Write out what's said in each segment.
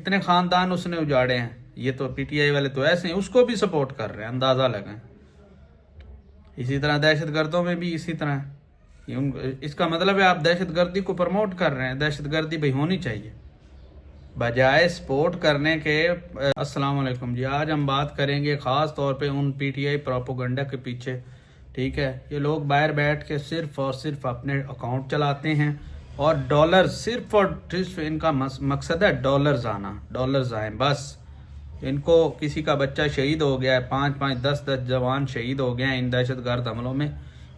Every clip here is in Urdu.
اتنے خاندان اس نے اجاڑے ہیں. یہ تو پی ٹی آئی والے تو ایسے ہیں، اس کو بھی سپورٹ کر رہے ہیں، اندازہ لگائیں. اسی طرح دہشت گردوں میں بھی اسی طرح ہے. اس کا مطلب ہے آپ دہشت گردی کو پروموٹ کر رہے ہیں. دہشت گردی بھائی ہونی چاہیے بجائے سپورٹ کرنے کے. السلام علیکم جی. آج ہم بات کریں گے خاص طور پہ ان پی ٹی آئی پروپوگنڈا کے پیچھے. ٹھیک ہے، یہ لوگ باہر بیٹھ کے صرف اور صرف اپنے اکاؤنٹ چلاتے ہیں اور ڈالر صرف اور صرف ان کا مقصد ہے ڈالرز آنا، ڈالرز آئیں بس. ان کو کسی کا بچہ شہید ہو گیا ہے، 5 10 جوان شہید ہو گئے ہیں ان دہشت گرد حملوں میں،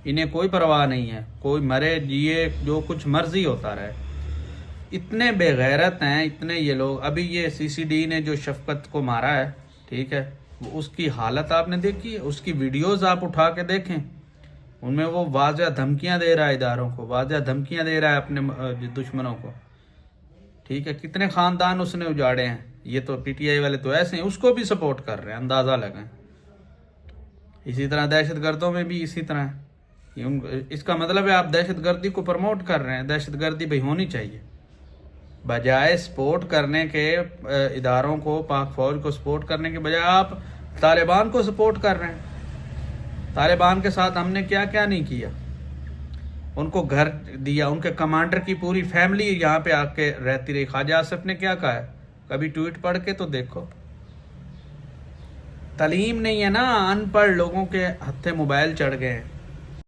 انہیں کوئی پرواہ نہیں ہے. کوئی مرے جیے جو کچھ مرضی ہوتا رہے. اتنے بے غیرت ہیں اتنے یہ لوگ. ابھی یہ سی سی ڈی نے جو شفقت کو مارا ہے، ٹھیک ہے، اس کی حالت آپ نے دیکھی ہے؟ اس کی ویڈیوز آپ اٹھا کے دیکھیں، ان میں وہ واضح دھمکیاں دے رہا ہے اداروں کو، واضح دھمکیاں دے رہا ہے اپنے دشمنوں کو. ٹھیک ہے، کتنے خاندان اس نے اجاڑے ہیں. یہ تو پی ٹی آئی والے تو ایسے ہیں، اس کو بھی سپورٹ کر رہے ہیں، اندازہ لگائیں. اسی طرح دہشت گردوں میں بھی اسی طرح ہے. اس کا مطلب ہے آپ دہشت گردی کو پروموٹ کر رہے ہیں. دہشت گردی بھائی ہونی چاہیے بجائے سپورٹ کرنے کے. اداروں کو، پاک فوج کو سپورٹ کرنے کے بجائے آپ طالبان کو سپورٹ کر رہے ہیں. طالبان کے ساتھ ہم نے کیا کیا نہیں کیا. ان کو گھر دیا، ان کے کمانڈر کی پوری فیملی یہاں پہ آ کے رہتی رہی. خواجہ آصف نے کیا کہا ہے؟ کبھی ٹویٹ پڑھ کے تو دیکھو. تعلیم نہیں ہے نا، ان پڑھ لوگوں کے ہتھے موبائل چڑھ گئے ہیں.